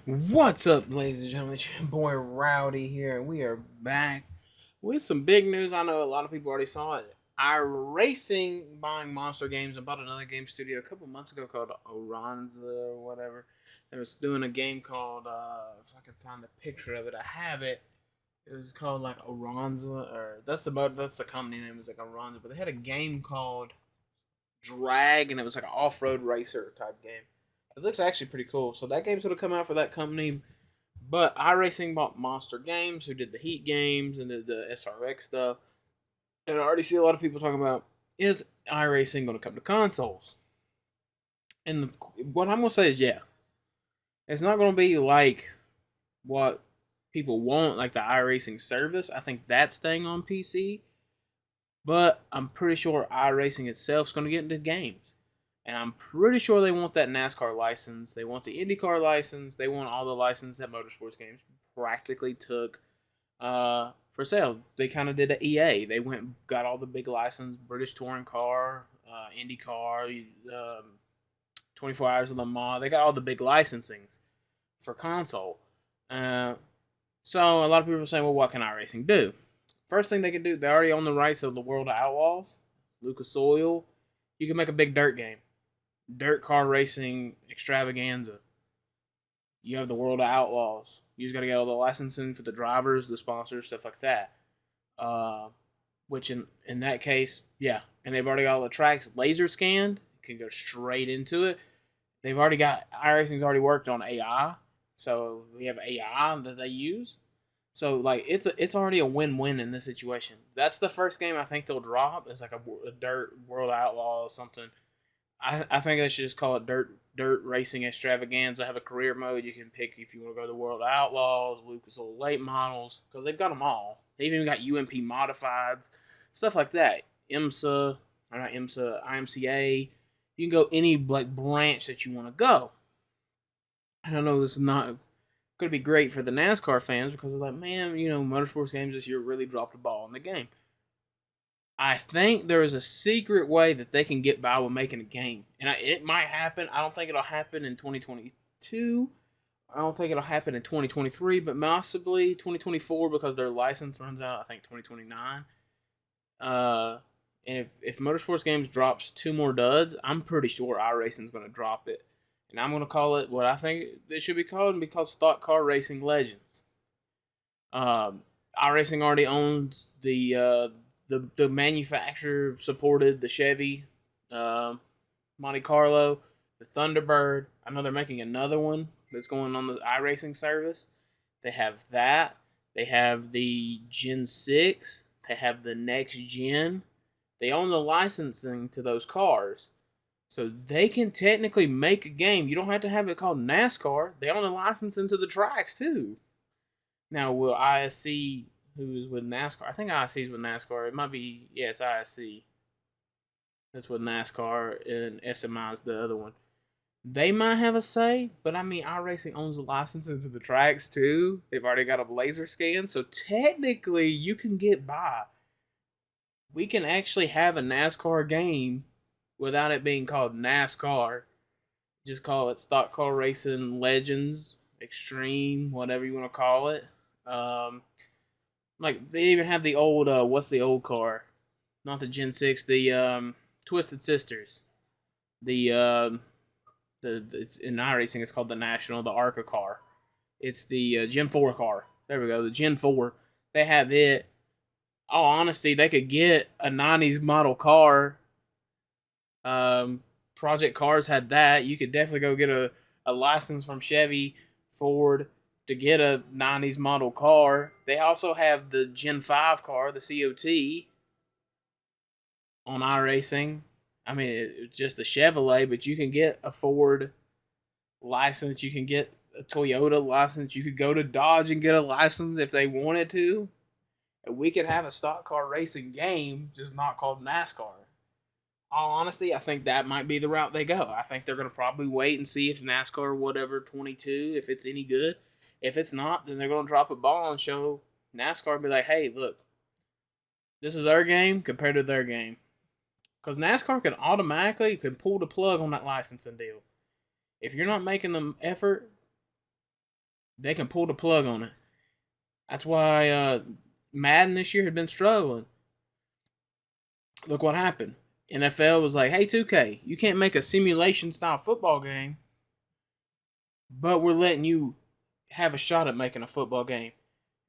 What's up, ladies and gentlemen? It's your boy Rowdy here, and we are back with some big news. I know a lot of people already saw it. IRacing buying Monster Games and bought another game studio a couple months ago called Oranza or whatever. They was doing a game called if I can find the picture of it, I have it. It was called like Oranza, or that's the company name is like Oranza, but they had a game called Drag, and it was like an off-road racer type game. It looks actually pretty cool. So that game's gonna come out for that company. But iRacing bought Monster Games, who did the Heat games and did the SRX stuff. And I already see a lot of people talking about, is iRacing going to come to consoles? And what I'm going to say is, yeah. It's not going to be like what people want, like the iRacing service. I think that's staying on PC. But I'm pretty sure iRacing itself is going to get into games. And I'm pretty sure they want that NASCAR license. They want the IndyCar license. They want all the license that Motorsports Games practically took for sale. They kind of did an EA. They went and got all the big license, British Touring Car, IndyCar, 24 Hours of Le Mans. They got all the big licensings for console. Uh, so a lot of people are saying, well, what can iRacing do? First thing they can do, they already own the rights of the World of Outlaws, Lucas Oil. You can make a big dirt game, dirt car racing extravaganza. You have the World of Outlaws. You just got to get all the licensing for the drivers, the sponsors, stuff like that. Uh, which in that case, yeah, and they've already got all the tracks laser scanned. Can go straight into it. They've already got iRacing's already worked on AI, so we have AI that they use. So like it's already a win-win in this situation. That's the first game I think they'll drop. It's like a dirt World Outlaw or something. I think they should just call it Dirt Racing Extravaganza. Have a career mode. You can pick if you want to go to the World Outlaws, Lucas Oil late models, because they've got them all. They've even got UMP modifieds, stuff like that. IMSA, or not IMSA, IMCA. You can go any like branch that you want to go. I don't know. This is not going to be great for the NASCAR fans because they're like, man, Motorsports Games this year really dropped the ball in the game. I think there is a secret way that they can get by with making a game, and it might happen. I don't think it'll happen in 2022. I don't think it'll happen in 2023, but possibly 2024 because their license runs out. I think 2029. Uh, and if Motorsports Games drops two more duds, I'm pretty sure iRacing's going to drop it, and I'm going to call it what I think it should be called, and be called Stock Car Racing Legends. iRacing already owns the manufacturer supported the Chevy, Monte Carlo, the Thunderbird. I know they're making another one that's going on the iRacing service. They have that. They have the Gen 6. They have the next gen. They own the licensing to those cars. So they can technically make a game. You don't have to have it called NASCAR. They own the licensing to the tracks too. Now, will ISC, who's with NASCAR, I think ISC is with NASCAR. It might be, yeah, it's ISC. That's with NASCAR, and SMI is the other one. They might have a say, but I mean, iRacing owns the licenses to the tracks too. They've already got a laser scan, so technically you can get by. We can actually have a NASCAR game without it being called NASCAR. Just call it Stock Car Racing Legends, Extreme, whatever you want to call it. Um, like they even have the old what's the old car? Not the Gen 6, the Twisted Sisters. The it's in iRacing it's called the National, the ARCA car. It's the Gen 4 car. There we go, the Gen 4. They have it. All honesty, they could get a 90s model car. Project Cars had that. You could definitely go get a license from Chevy, Ford, to get a 90s model car. They also have the Gen 5 car, the COT, on iRacing. I mean, it's just a Chevrolet, but you can get a Ford license. You can get a Toyota license. You could go to Dodge and get a license if they wanted to. And we could have a stock car racing game, just not called NASCAR. All honesty, I think that might be the route they go. I think they're going to probably wait and see if NASCAR, whatever, 22, if it's any good. If it's not, then they're going to drop a ball and show NASCAR and be like, hey, look, this is our game compared to their game. Because NASCAR can automatically pull the plug on that licensing deal. If you're not making the effort They can pull the plug on it. That's why Madden this year had been struggling. Look what happened. NFL was like, hey, 2K, you can't make a simulation style football game, but we're letting you have a shot at making a football game.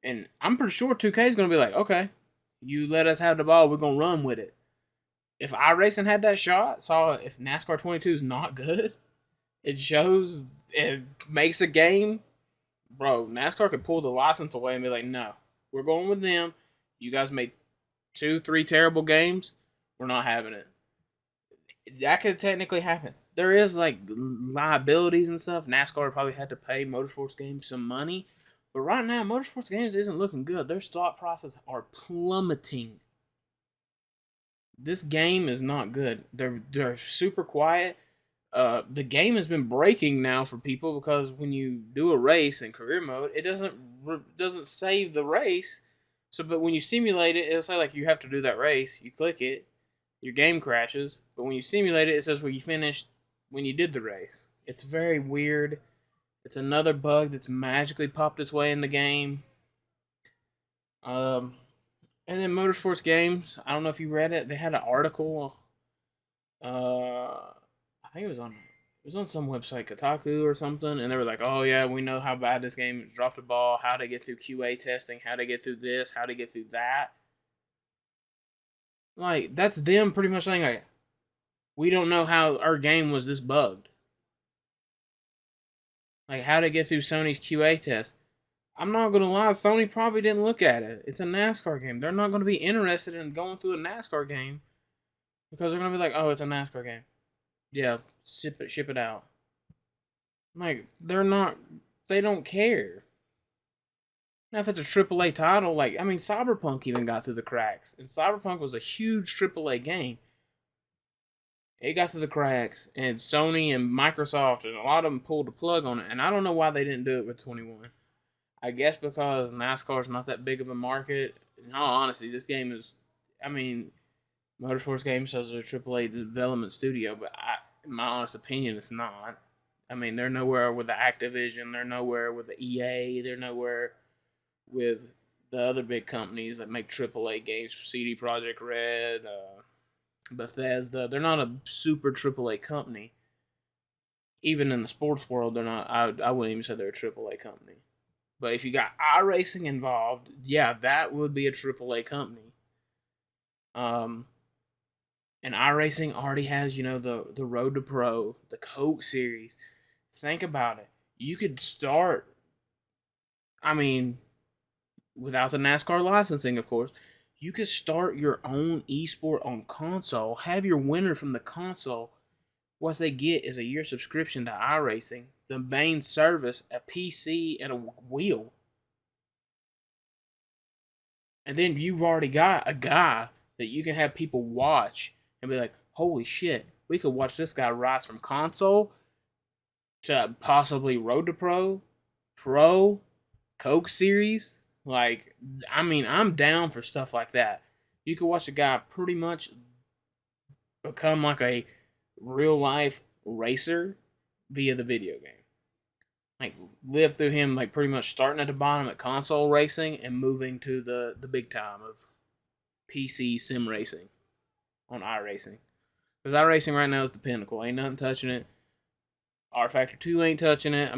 And I'm pretty sure 2K is going to be like, okay, you let us have the ball, we're going to run with it. If iRacing had that shot, saw if NASCAR 22 is not good, it shows, it makes a game, bro, NASCAR could pull the license away and be like, no, we're going with them. You guys made 2-3 terrible games. We're not having it. That could technically happen. There is like liabilities and stuff. NASCAR probably had to pay Motorsports Games some money. But right now, Motorsports Games isn't looking good. Their stock prices are plummeting. This game is not good. They're super quiet. The game has been breaking now for people because when you do a race in career mode, it doesn't save the race. So, but when you simulate it, it'll say like you have to do that race. You click it, your game crashes. But when you simulate it, it says where you finished when you did the race. It's very weird. It's another bug that's magically popped its way in the game. And then Motorsports Games. I don't know if you read it. They had an article. I think it was on some website, Kotaku or something, and they were like, "Oh yeah, we know how bad this game is. Dropped the ball. How to get through QA testing. How to get through this. How to get through that." Like that's them pretty much saying like, "We don't know how our game was this bugged." Like how to get through Sony's QA test. I'm not gonna lie, Sony probably didn't look at it. It's a NASCAR game. They're not gonna be interested in going through a NASCAR game because they're gonna be like, "Oh, it's a NASCAR game. Yeah, ship it out." Like they're not. They don't care. Now, if it's a AAA title, like I mean, Cyberpunk even got through the cracks, and Cyberpunk was a huge AAA game. It got through the cracks, and Sony and Microsoft and a lot of them pulled the plug on it. And I don't know why they didn't do it with 21. I guess because NASCAR's not that big of a market. In all honesty, this game is. I mean, Motorsports Games says it's a AAA development studio, but in my honest opinion, it's not. I mean, they're nowhere with the Activision. They're nowhere with the EA. They're nowhere with the other big companies that make AAA games. CD Projekt Red, Bethesda. They're not a super AAA company. Even in the sports world, they're not. I wouldn't even say they're a AAA company. But if you got iRacing involved, yeah, that would be a AAA company. And iRacing already has, the Road to Pro, the Coke series. Think about it. You could start, I mean, without the NASCAR licensing, of course, you could start your own esport on console, have your winner from the console. What they get is a year subscription to iRacing, the main service, a PC, and a wheel. And then you've already got a guy that you can have people watch and be like, holy shit, we could watch this guy rise from console to possibly Road to Pro, Coke series. Like, I mean, I'm down for stuff like that. You could watch a guy pretty much become like a real life racer via the video game. Like, live through him, like, pretty much starting at the bottom at console racing and moving to the big time of PC sim racing on iRacing. Because iRacing right now is the pinnacle. Ain't nothing touching it. R Factor 2 ain't touching it. I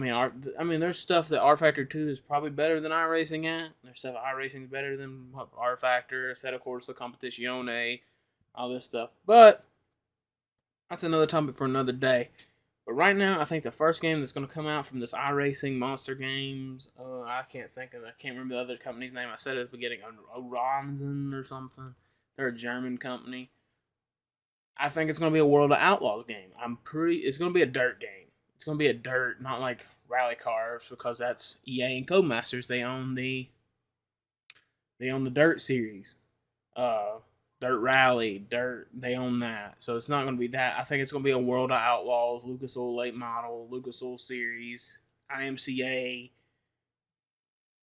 mean, there's stuff that R Factor 2 is probably better than iRacing at. There's stuff iRacing is better than R Factor, set of course the Competizione, all this stuff. But that's another topic for another day. But right now, I think the first game that's going to come out from this iRacing Monster Games, I can't remember the other company's name. I said at the beginning, Oranzen or something. They're a German company. I think it's going to be a World of Outlaws game. It's going to be a dirt game. It's going to be a dirt, not like rally cars, because that's EA and Codemasters. They own the Dirt series, Dirt Rally, Dirt. They own that, so it's not going to be that. I think it's going to be a World of Outlaws, Lucas Oil late model, Lucas Oil series, IMCA.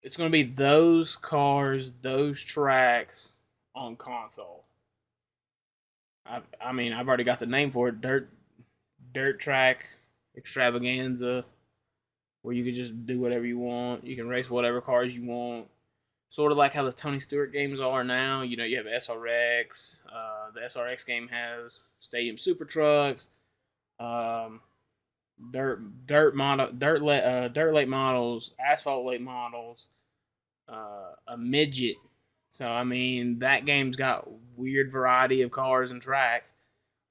It's going to be those cars, those tracks on console. I mean, I've already got the name for it. Dirt Track Extravaganza. where you can just do whatever you want. You can race whatever cars you want. Sort of like how the Tony Stewart games are now. You know, you have SRX. The SRX game has Stadium Super Trucks, um, dirt late models, asphalt late models, a midget. So I mean, that game's got weird variety of cars and tracks.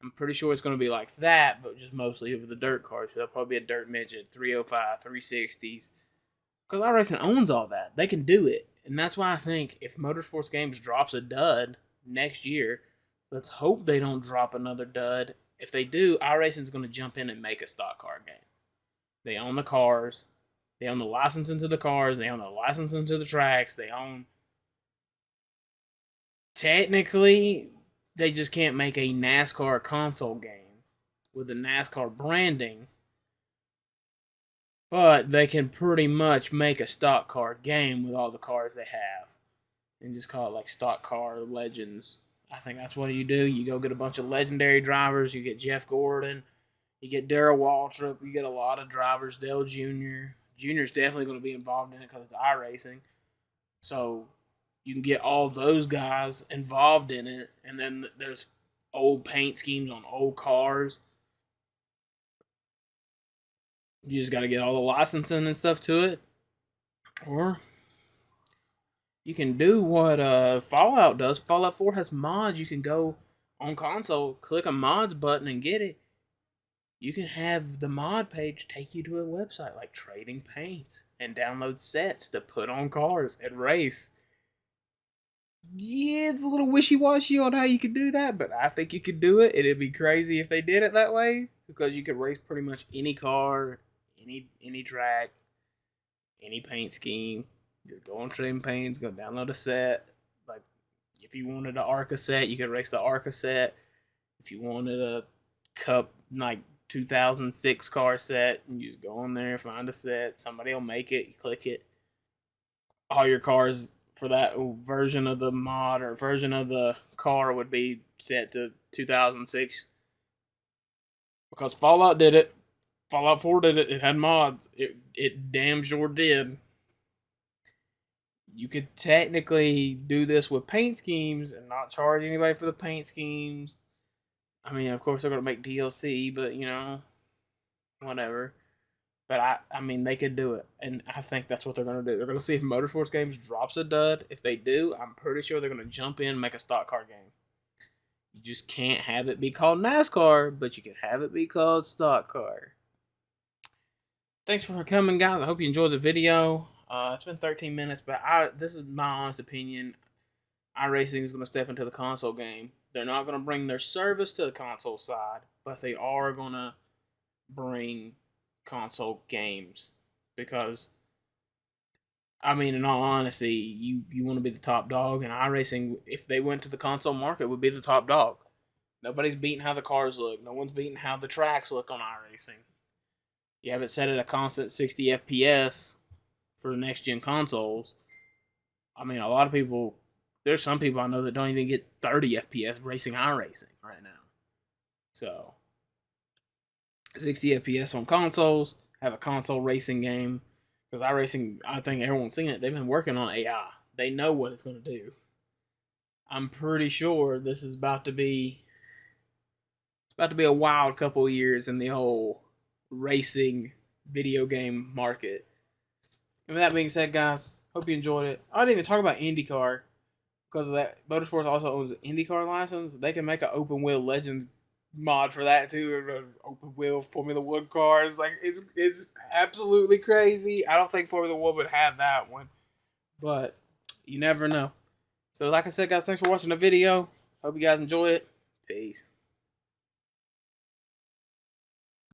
I'm pretty sure it's going to be like that, but just mostly over the dirt cars. So there'll probably be a dirt midget, 305, 360s. Because iRacing owns all that. They can do it. And that's why I think if Motorsports Games drops a dud next year, let's hope they don't drop another dud. If they do, iRacing's going to jump in and make a stock car game. They own the cars. They own the licensing to the cars. They own the licensing to the tracks. They own... Technically, they just can't make a NASCAR console game with the NASCAR branding. But they can pretty much make a stock car game with all the cars they have. And just call it like Stock Car Legends. I think that's what you do. You go get a bunch of legendary drivers. You get Jeff Gordon. You get Darrell Waltrip. You get a lot of drivers. Dale Jr. Jr.'s definitely going to be involved in it because it's iRacing. So you can get all those guys involved in it. And then there's old paint schemes on old cars. You just got to get all the licensing and stuff to it. Or you can do what Fallout does. Fallout 4 has mods. You can go on console, click a mods button, and get it. You can have the mod page take you to a website like Trading Paints and download sets to put on cars and race. Yeah, it's a little wishy-washy on how you could do that, but I think you could do it. It'd be crazy if they did it that way, because you could race pretty much any car, any track, any paint scheme. Just go on Trading Paints, go download a set. Like, if you wanted an ARCA set, you could race the ARCA set. If you wanted a Cup, like, 2006 car set, you just go on there, find a set. Somebody will make it. You click it. All your cars for that version of the mod or version of the car would be set to 2006. Because Fallout did it. Fallout 4 did it. It had mods. It damn sure did. You could technically do this with paint schemes and not charge anybody for the paint schemes. I mean, of course, they're going to make DLC, but, you know, whatever. But, I mean, they could do it. And I think that's what they're going to do. They're going to see if Motorsports Games drops a dud. If they do, I'm pretty sure they're going to jump in and make a stock car game. You just can't have it be called NASCAR, but you can have it be called stock car. Thanks for coming, guys. I hope you enjoyed the video. It's been 13 minutes, but this is my honest opinion. iRacing is going to step into the console game. They're not going to bring their service to the console side, but they are going to bring console games. Because, I mean, in all honesty, you want to be the top dog, and iRacing, if they went to the console market, would be the top dog. Nobody's beating how the cars look. No one's beating how the tracks look on iRacing. You have it set at a constant 60 FPS for the next-gen consoles. I mean, a lot of people... There's some people I know that don't even get 30 FPS racing iRacing right now. So, 60 FPS on consoles, have a console racing game. Because iRacing, I think everyone's seen it. They've been working on AI. They know what it's going to do. I'm pretty sure this is about to be... It's about to be a wild couple of years in the whole racing video game market. And with that being said, guys, hope you enjoyed it. I didn't even talk about IndyCar. Because of that, Motorsports also owns an IndyCar license. They can make an open wheel Legends mod for that too. Open wheel Formula 1 cars. Like, it's absolutely crazy. I don't think Formula 1 would have that one. But you never know. So like I said, guys, thanks for watching the video. Hope you guys enjoy it. Peace.